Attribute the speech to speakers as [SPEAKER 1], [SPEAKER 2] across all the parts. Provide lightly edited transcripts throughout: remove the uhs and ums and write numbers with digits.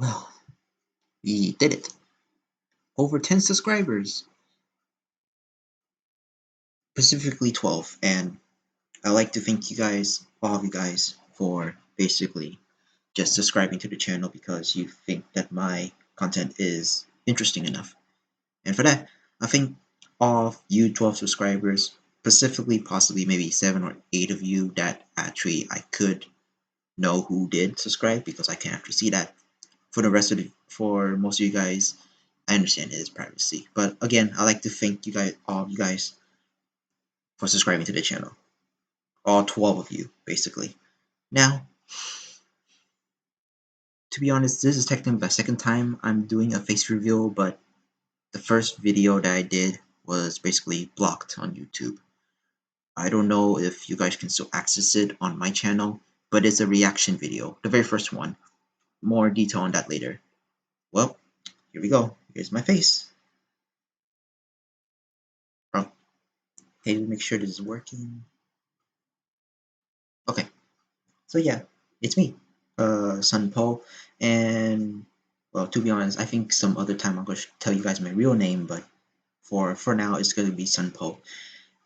[SPEAKER 1] Well, we did it. Over 10 subscribers, specifically 12. And I'd like to thank you guys, all of you guys, for basically just subscribing to the channel because you think that my content is interesting enough. And for that, I think all of you 12 subscribers, specifically possibly maybe 7 or 8 of you that actually I could know who did subscribe because I can't actually see that. For the rest of the, for most of you guys, I understand it is privacy. But again, I'd like to thank you guys, all of you guys, for subscribing to the channel. All 12 of you, basically. Now, to be honest, this is technically the second time I'm doing a face reveal, but the first video that I did was basically blocked on YouTube. I don't know if you guys can still access it on my channel, but it's a reaction video, the very first one. More detail on that later. Well, here we go. Here's my face. Oh, okay, make sure this is working. Okay, so yeah, it's me, Sun Po, and well, to be honest, I think some other time I'm going to tell you guys my real name, but for now, it's going to be Sun Po.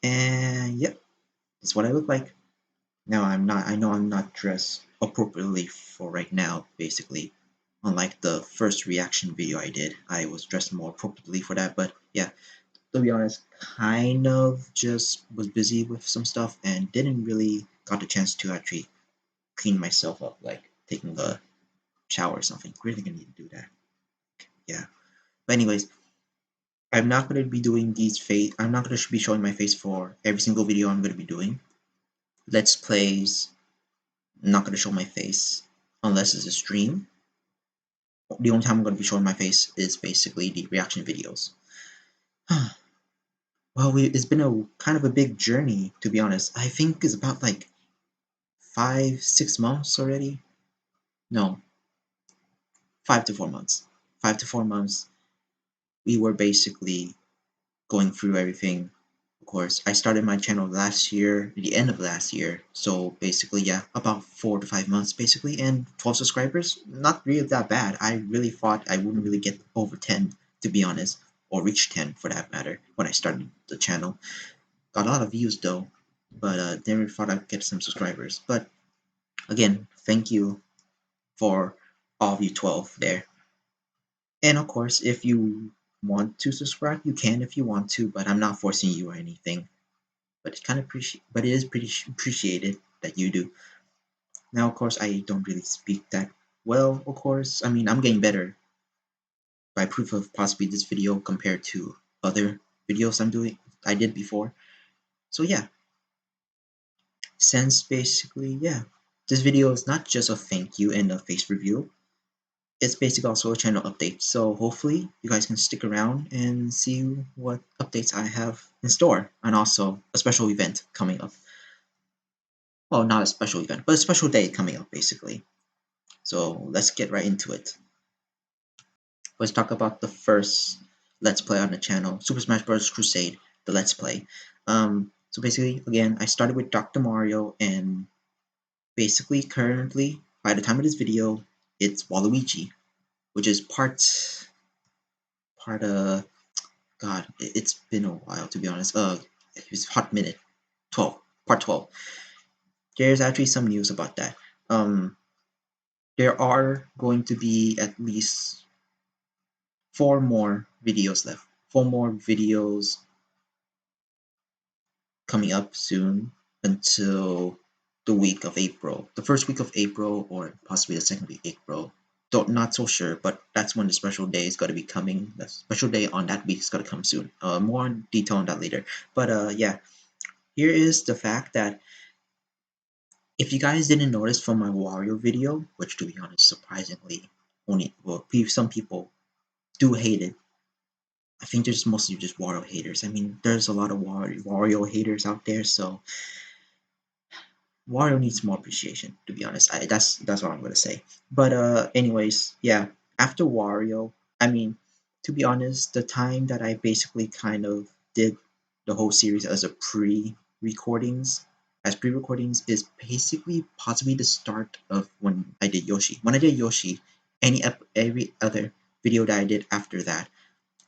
[SPEAKER 1] And yep, that's what I look like. Now I know I'm not dressed appropriately for right now, basically. Unlike the first reaction video I did, I was dressed more appropriately for that, but yeah, to be honest, kind of just was busy with some stuff and didn't really got the chance to actually clean myself up, like taking a shower or something. Really gonna need to do that. Yeah. But anyways, I'm not gonna be doing these face. I'm not gonna be showing my face for every single video I'm gonna be doing. Let's plays. I'm not gonna show my face unless it's a stream. The only time I'm gonna be showing my face is basically the reaction videos. Well, it's been a kind of a big journey, to be honest. I think it's about like 5-6 months already. No, 5 to 4 months. 5 to 4 months. We were basically going through everything. Of course, I started my channel last year, the end of last year. So basically, yeah, about 4 to 5 months basically, and 12 subscribers. Not really that bad. I really thought I wouldn't really get over 10, to be honest, or reach 10 for that matter when I started the channel. Got a lot of views though, but never thought I'd get some subscribers. But again, thank you for all of you 12 there. And of course, if you want to subscribe, you can if you want to, but I'm not forcing you or anything. But it's kind of but it is pretty appreciated that you do. Now, of course, I don't really speak that well. Of course, I mean I'm getting better by proof of possibly this video compared to other videos I did before. So yeah, since basically yeah, this video is not just a thank you and a face review. It's basically also a channel update. So hopefully you guys can stick around and see what updates I have in store, and also a special event coming up. Well, not a special event, but a special day coming up basically. So let's get right into it. Let's talk about the first Let's Play on the channel, Super Smash Bros. Crusade, the Let's Play. So basically, again, I started with Dr. Mario, and basically, currently, by the time of this video, it's Waluigi, which is God, it's been a while to be honest. It was hot minute 12, part 12. There's actually some news about that. There are going to be at least 4 more videos left. 4 more videos coming up soon until the week of April. The first week of April or possibly the second week of April. Don't Not so sure, but that's when the special day is going to be coming. The special day on that week is going to come soon. More detail on that later. But yeah, here is the fact that if you guys didn't notice from my Wario video, which to be honest, surprisingly, some people do hate it. I think there's mostly just Wario haters. I mean, there's a lot of Wario haters out there, so Wario needs more appreciation. To be honest, that's what I'm gonna say. But anyways, yeah. After Wario, I mean, to be honest, the time that I basically kind of did the whole series as a pre-recordings is basically possibly the start of when I did Yoshi. When I did Yoshi, Every other video that I did after that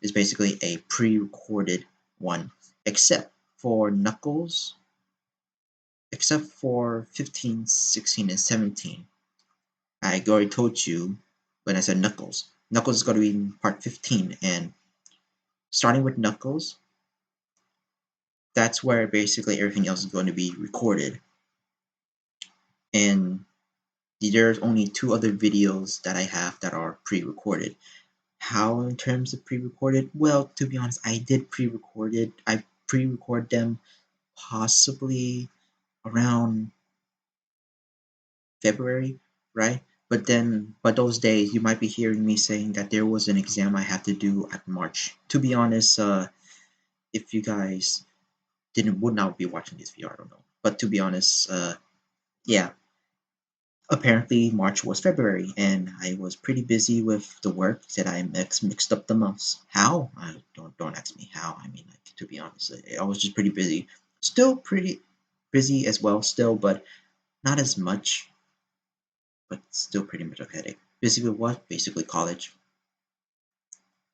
[SPEAKER 1] is basically a pre-recorded one, except for Knuckles, except for 15, 16, and 17. I already told you when I said Knuckles. Knuckles is going to be in part 15, and starting with Knuckles, that's where basically everything else is going to be recorded. And there's only 2 other videos that I have that are pre-recorded. How in terms of pre-recorded? Well, to be honest, I did pre-recorded. I pre-record them possibly around February, right? But those days you might be hearing me saying that there was an exam I had to do at March. To be honest, if you guys didn't would not be watching this video, I don't know. But to be honest, yeah, apparently March was February, and I was pretty busy with the work that I mixed up the months. How? I don't ask me how. I mean, like, to be honest, I was just pretty busy. Still pretty busy as well, still, but not as much. But still pretty much a headache. Busy with what? Basically college.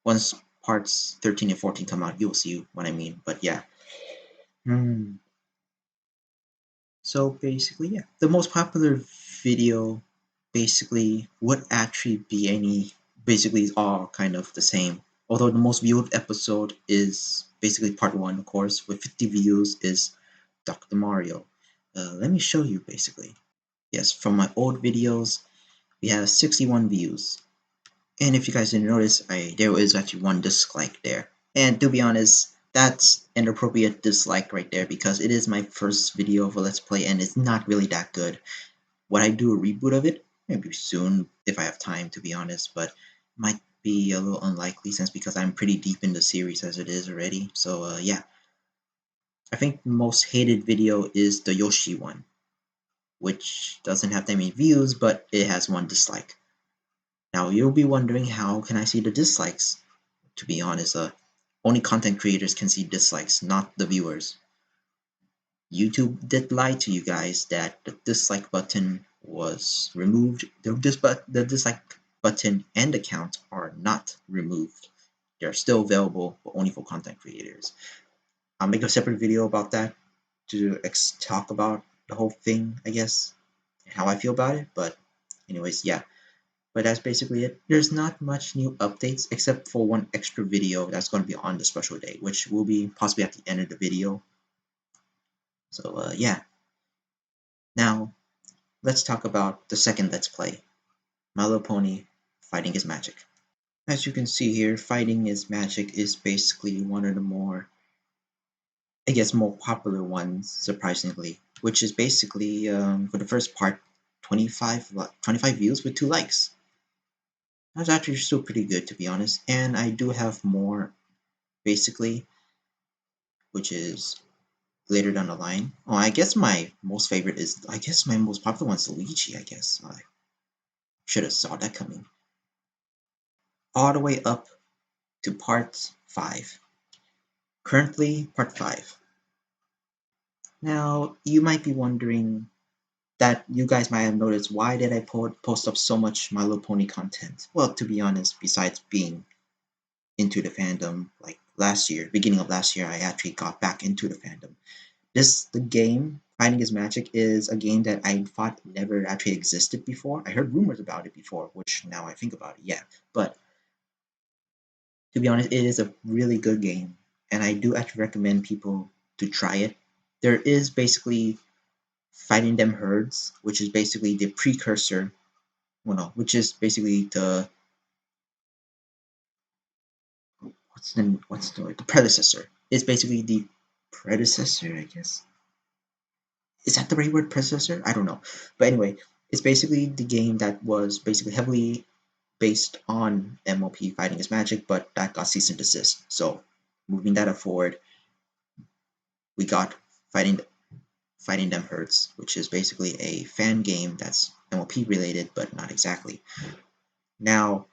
[SPEAKER 1] Once parts 13 and 14 come out, you'll see what I mean. But yeah. Hmm. So basically, yeah, the most popular video basically would actually be any, basically is all kind of the same. Although the most viewed episode is basically part 1, of course, with 50 views is Dr. Mario. Let me show you basically. Yes, from my old videos, we have 61 views. And if you guys didn't notice, there is actually 1 dislike there. And to be honest, that's an appropriate dislike right there because it is my first video of a Let's Play and it's not really that good. Would I do a reboot of it? Maybe soon if I have time, to be honest, but might be a little unlikely since because I'm pretty deep in the series as it is already. So yeah, I think the most hated video is the Yoshi one, which doesn't have that many views, but it has 1 dislike. Now you'll be wondering, how can I see the dislikes? To be honest, only content creators can see dislikes, not the viewers. YouTube did lie to you guys that the dislike button was removed. The dislike button and account are not removed. They're still available, but only for content creators. I'll make a separate video about that to talk about the whole thing, I guess, and how I feel about it. But anyways, yeah. But that's basically it. There's not much new updates except for 1 extra video that's going to be on the special day, which will be possibly at the end of the video. So yeah. Now, let's talk about the second Let's Play, My Little Pony Fighting is Magic. As you can see here, Fighting is Magic is basically one of the more, I guess, more popular ones, surprisingly, which is basically, for the first part, 25 views with 2 likes. That's actually still pretty good, to be honest, and I do have more, basically, which is later down the line. Oh, I guess my most favorite is, I guess my most popular one is Luigi, I guess. I should have saw that coming. All the way up to part 5. Currently, part 5. Now, you might be wondering that you guys might have noticed, why did I post up so much My Little Pony content? Well, to be honest, besides being into the fandom, like last year, beginning of last year, I actually got back into the fandom. The game, Fighting is Magic, is a game that I thought never actually existed before. I heard rumors about it before, which now I think about it, yeah. But to be honest, it is a really good game, and I do actually recommend people to try it. There is basically Fighting Them Herds, which is basically the precursor, well, no, which is basically the the predecessor. It's basically the predecessor, I guess. Is that the right word, predecessor? I don't know. But anyway, it's basically the game that was basically heavily based on MOP Fighting is Magic, but that got cease and desist. So moving that forward, we got Fighting Them Hurts, which is basically a fan game that's MOP related, but not exactly. Now,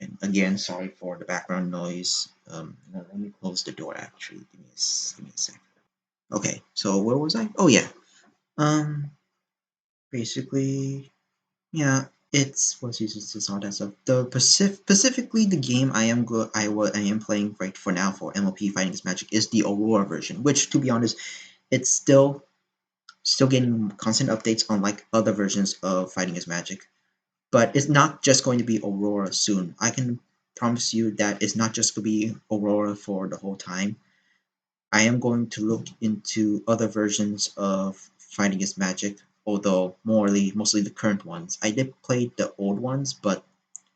[SPEAKER 1] and again, sorry for the background noise. No, let me close the door. Actually, give me a sec. Okay, so where was I? Oh yeah. Um, basically, yeah. It's what's uses this all that stuff. The specifically the game I am playing right for now for MLP Fighting is Magic is the Aurora version, which to be honest, it's still getting constant updates unlike other versions of Fighting is Magic. But it's not just going to be Aurora soon. I can promise you that it's not just going to be Aurora for the whole time. I am going to look into other versions of Fighting Against Magic, although mostly the current ones. I did play the old ones, but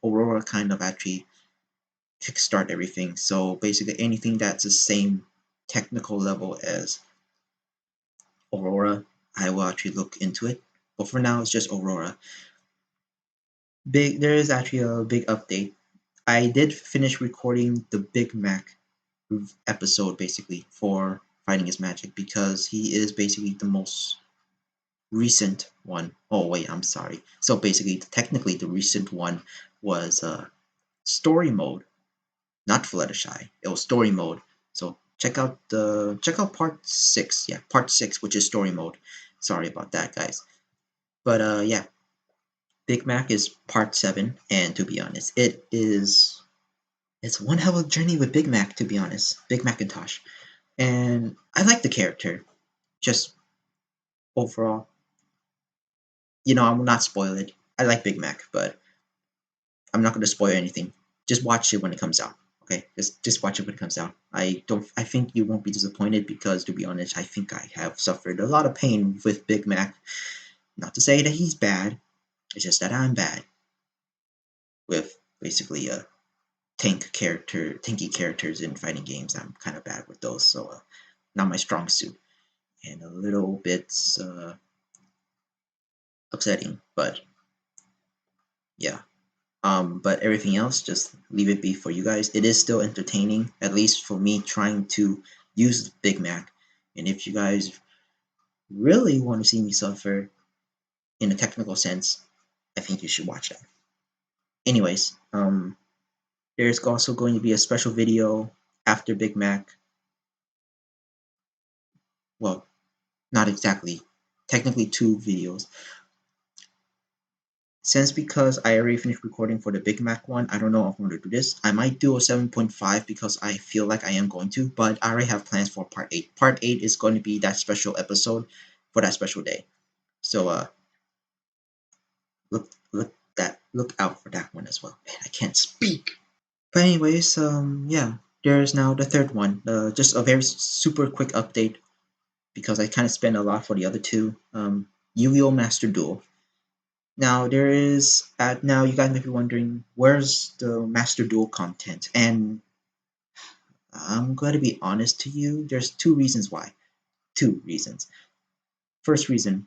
[SPEAKER 1] Aurora kind of actually kickstart everything. So basically anything that's the same technical level as Aurora, I will actually look into it. But for now, it's just Aurora. There is actually a big update. I did finish recording the Big Mac episode basically for Fighting His Magic because he is basically the most recent one. Oh wait, I'm sorry. So basically, technically, the recent one was story mode, not Fluttershy. It was story mode. So check out part 6. Yeah, part 6, which is story mode. Sorry about that, guys. But yeah, Big Mac is part 7, and to be honest, it's one hell of a journey with Big Mac. To be honest, Big Macintosh, and I like the character. Just overall, I will not spoil it. I like Big Mac, but I'm not going to spoil anything. Just watch it when it comes out. Okay, just watch it when it comes out. I think you won't be disappointed because to be honest, I think I have suffered a lot of pain with Big Mac. Not to say that he's bad. It's just that I'm bad with basically tanky characters in fighting games. I'm kind of bad with those, so not my strong suit, and a little bit upsetting. But yeah, but everything else, just leave it be for you guys. It is still entertaining, at least for me, trying to use Big Mac. And if you guys really want to see me suffer in a technical sense, I think you should watch that. Anyways, there's also going to be a special video after Big Mac. Well, not exactly. Technically, 2 videos. Since because I already finished recording for the Big Mac one, I don't know if I'm going to do this. I might do a 7.5 because I feel like I am going to, but I already have plans for part 8. Part 8 is going to be that special episode for that special day. So look out for that one as well. Man, I can't speak. But anyways, yeah, there's now the third one. Just a very super quick update because I kind of spent a lot for the other two. Yu-Gi-Oh! Master Duel. Now there is now you guys may be wondering where's the Master Duel content, and I'm going to be honest to you. There's 2 reasons why. 2 reasons. First reason,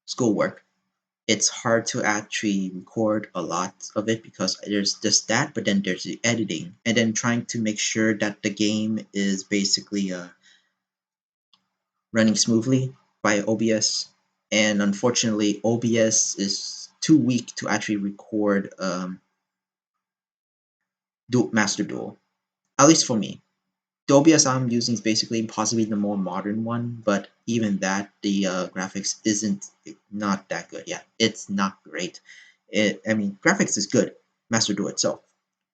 [SPEAKER 1] schoolwork. It's hard to actually record a lot of it because there's just that, but then there's the editing, and then trying to make sure that the game is basically running smoothly by OBS. And unfortunately, OBS is too weak to actually record Master Duel, at least for me. The OBS I'm using is basically possibly the more modern one, but even that, the graphics isn't not that good. Yeah, it's not great. I mean, graphics is good. Master Duel itself.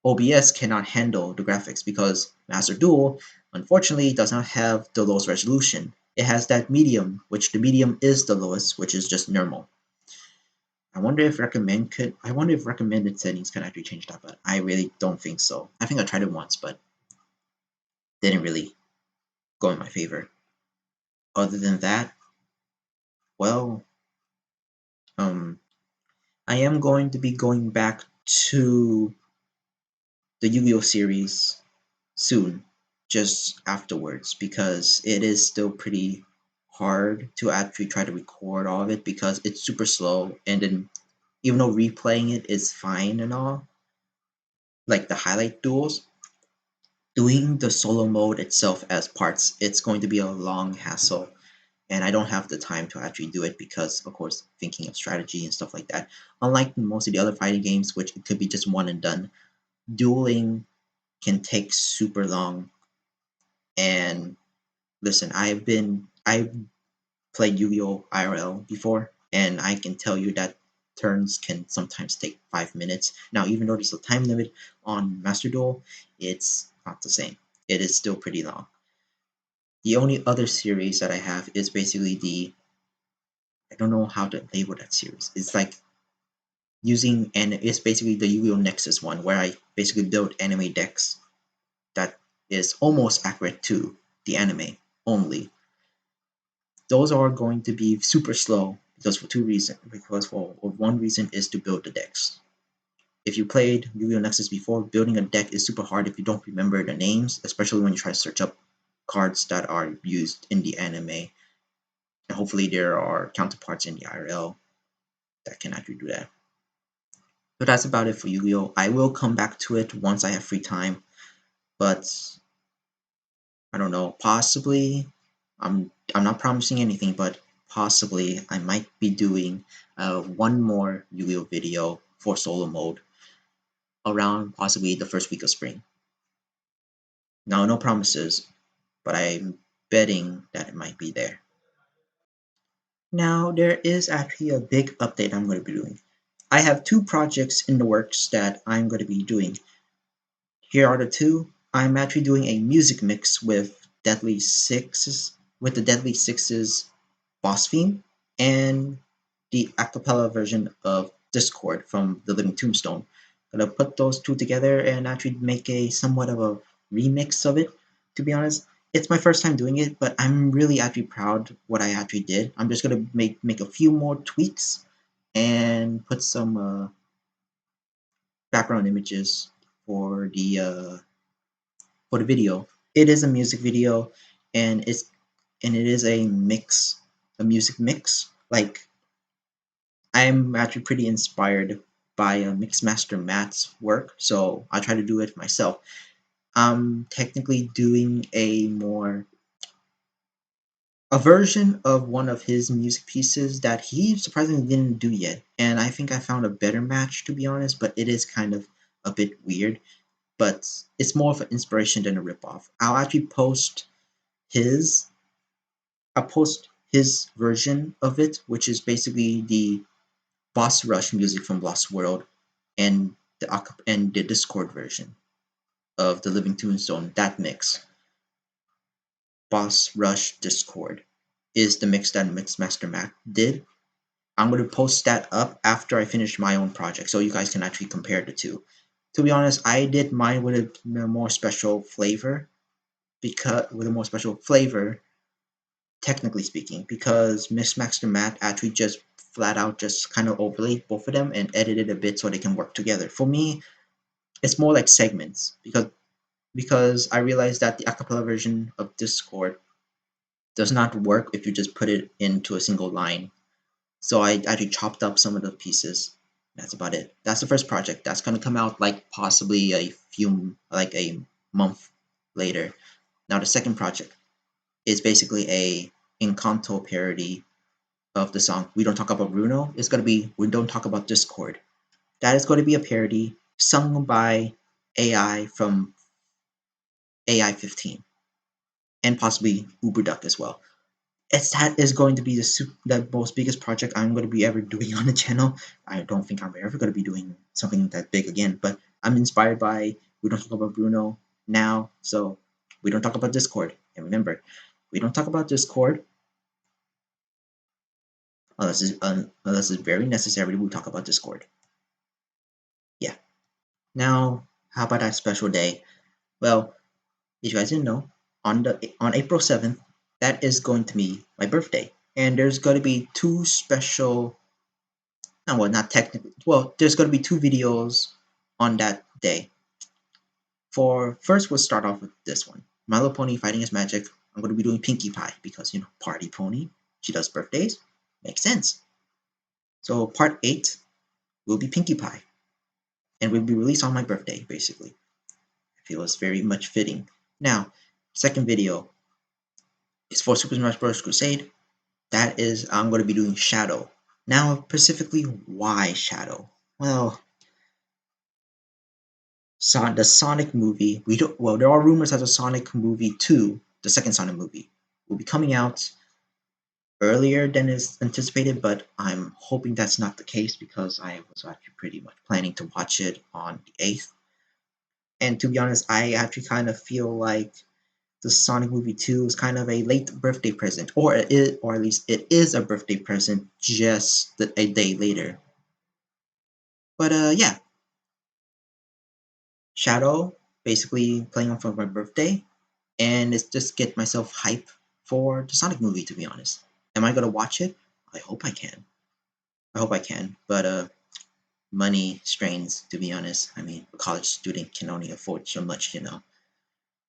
[SPEAKER 1] OBS cannot handle the graphics because Master Duel, unfortunately, does not have the lowest resolution. It has that medium, which the medium is the lowest, which is just normal. I wonder if recommended settings can actually change that, but I really don't think so. I think I tried it once, but didn't really go in my favor. Other than that, well, um, I am going to be going back to the Yu-Gi-Oh series soon, just afterwards, because it is still pretty hard to actually try to record all of it because it's super slow, and then even though replaying it is fine and all, like the highlight duels, doing the solo mode itself as parts, it's going to be a long hassle, and I don't have the time to actually do it because, of course, thinking of strategy and stuff like that. Unlike most of the other fighting games, which it could be just one and done, dueling can take super long. And listen, I've played Yu-Gi-Oh! IRL before, and I can tell you that turns can sometimes take 5 minutes. Now, even though there's a time limit on Master Duel, it's not the same. It is still pretty long. The only other series that I have is basically I don't know how to label that series. It's like and it's basically the Yu-Gi-Oh! Nexus one, where I basically build anime decks that is almost accurate to the anime only. Those are going to be super slow because for two reasons. Because for one reason is to build the decks. If you played Yu-Gi-Oh! Nexus before, building a deck is super hard if you don't remember the names, especially when you try to search up cards that are used in the anime. And hopefully there are counterparts in the IRL that can actually do that. So that's about it for Yu-Gi-Oh! I will come back to it once I have free time, but I don't know, possibly I'm not promising anything, but possibly I might be doing one more Yu-Gi-Oh! Video for solo mode around possibly the first week of spring. Now, no promises, but I'm betting that it might be there. Now, there is actually a big update I'm going to be doing. I have two projects in the works that I'm going to be doing. Here are the two. I'm actually doing a music mix with the Deadly Sixes boss theme and the acapella version of Discord from the Living Tombstone. I'm gonna put those two together and actually make a somewhat of a remix of it. To be honest, it's my first time doing it, but I'm really actually proud what I actually did. I'm just gonna make a few more tweaks and put some background images for the video. It is a music video, and it is a music mix. Like I'm actually pretty inspired by Mixmaster Matt's work, so I try to do it myself. I'm technically doing a version of one of his music pieces that he surprisingly didn't do yet, and I think I found a better match to be honest. But it is kind of a bit weird. But it's more of an inspiration than a ripoff. His I'll post his version of it, which is basically the boss rush music from Lost World and the Discord version of the Living Tombstone. That mix, boss rush Discord, is the mix that Mixmaster Mac did. I'm going to post that up after I finish my own project, so you guys can actually compare the two. To be honest, I did mine with a more special flavor technically speaking, because Mixmaster Matt actually just flat out just kind of overlaid both of them and edited a bit so they can work together. For me, it's more like segments because I realized that the acapella version of Discord does not work if you just put it into a single line. So I actually chopped up some of the pieces. That's about it. That's the first project. That's gonna come out like possibly a month later. Now the second project is basically a Encanto parody of the song We Don't Talk About Bruno. It's gonna be We Don't Talk About Discord. That is going to be a parody sung by AI from AI 15 and possibly Uberduck as well. That is going to be the most biggest project I'm going to be ever doing on the channel. I don't think I'm ever going to be doing something that big again, but I'm inspired by We Don't Talk About Bruno now, so we don't talk about Discord. And remember, we don't talk about Discord unless it's very necessary. We talk about Discord. Yeah. Now, how about that special day? Well, if you guys didn't know, on April 7th, that is going to be my birthday. And there's going to be two special, no, well, not technically, well, there's going to be two videos on that day. For first, we'll start off with this one. My Little Pony Fighting His Magic. I'm going to be doing Pinkie Pie because, Party Pony. She does birthdays. Makes sense. So part 8 will be Pinkie Pie. And will be released on my birthday, basically. I feel it's very much fitting. Now, second video is for Super Smash Bros. Crusade. That is, I'm going to be doing Shadow. Now, specifically, why Shadow? Well, the Sonic movie, there are rumors that the Sonic movie 2, the second Sonic movie, will be coming out earlier than is anticipated, but I'm hoping that's not the case because I was actually pretty much planning to watch it on the 8th. And to be honest, I actually kind of feel like the Sonic movie 2 is kind of a late birthday present, or at least it is a birthday present just a day later. But yeah, Shadow basically playing on for my birthday, and it's just get myself hype for the Sonic movie. To be honest, am I gonna watch it? I hope I can. I hope I can. But money strains. To be honest, I mean, a college student can only afford so much.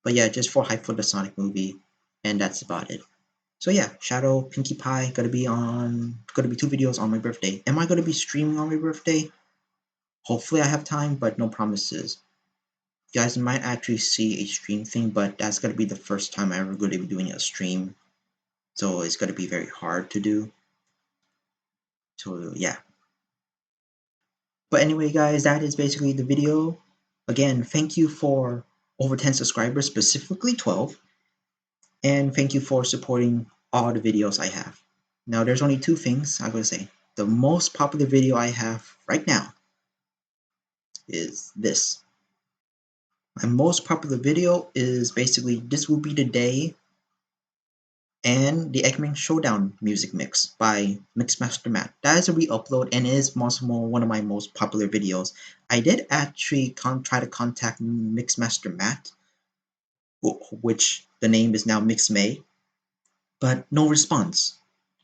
[SPEAKER 1] But yeah, just for hype for the Sonic movie, and that's about it. So yeah, Shadow, Pinkie Pie, gonna be 2 videos on my birthday. Am I gonna be streaming on my birthday? Hopefully I have time, but no promises. You guys might actually see a stream thing, but that's gonna be the first time I'm ever gonna be doing a stream. So it's gonna be very hard to do. So yeah. But anyway, guys, that is basically the video. Again, thank you for over 10 subscribers, specifically 12. And thank you for supporting all the videos I have. Now, there's only 2 things I'm going to say. The most popular video I have right now is this. My most popular video is basically This Will Be the Day and the Eggman Showdown music mix by Mixmaster Matt. That is a re-upload and is one of my most popular videos. I did actually try to contact Mixmaster Matt, which the name is now Mix May, but no response,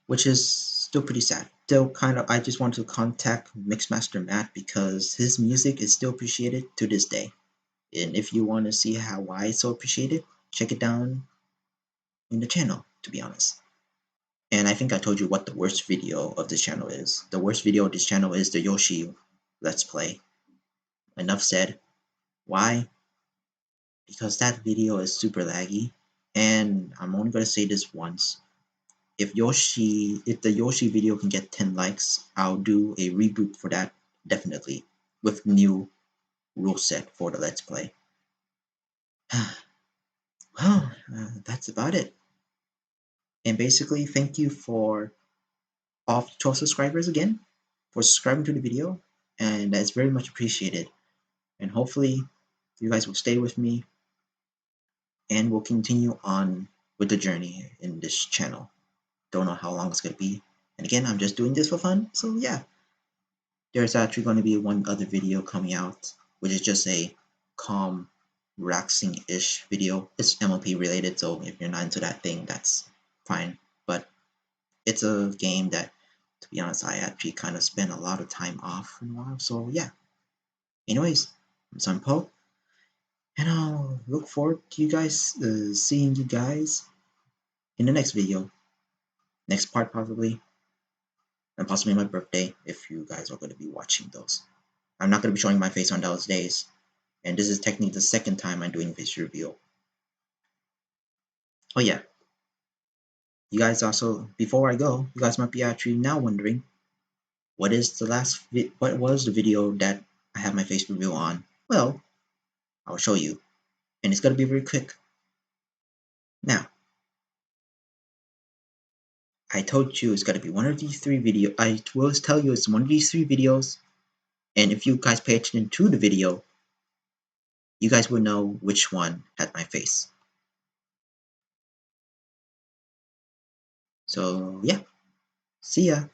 [SPEAKER 1] which is still pretty sad. Still kind of, I just want to contact Mixmaster Matt because his music is still appreciated to this day. And if you want to see how why it's so appreciated, check it down in the channel, to be honest. And I think I told you what the worst video of this channel is. The worst video of this channel is the Yoshi Let's Play. Enough said. Why? Because that video is super laggy. And I'm only going to say this once. If the Yoshi video can get 10 likes, I'll do a reboot for that, definitely, with new rule set for the Let's Play. Well, that's about it. And basically, thank you for all 12 subscribers again for subscribing to the video, and that's very much appreciated. And hopefully, you guys will stay with me, and we'll continue on with the journey in this channel. Don't know how long it's gonna be. And again, I'm just doing this for fun, so yeah. There's actually going to be one other video coming out, which is just a calm, relaxing-ish video. It's MLP related, so if you're not into that thing, that's fine. But it's a game that, to be honest, I actually kind of spent a lot of time off in a while. So yeah. Anyways, I'm Sunpo, and I'll look forward to seeing you guys in the next video, next part probably, and possibly my birthday if you guys are going to be watching those. I'm not going to be showing my face on those days. And this is technically the second time I'm doing face reveal. Oh yeah, you guys also, before I go, you guys might be actually now wondering, what was the video that I have my face reveal on? Well, I'll show you, and it's gonna be very quick. Now, I told you it's gonna be one of these 3 videos. I will tell you it's one of these 3 videos, and if you guys pay attention to the video, you guys will know which one had my face. So yeah, see ya.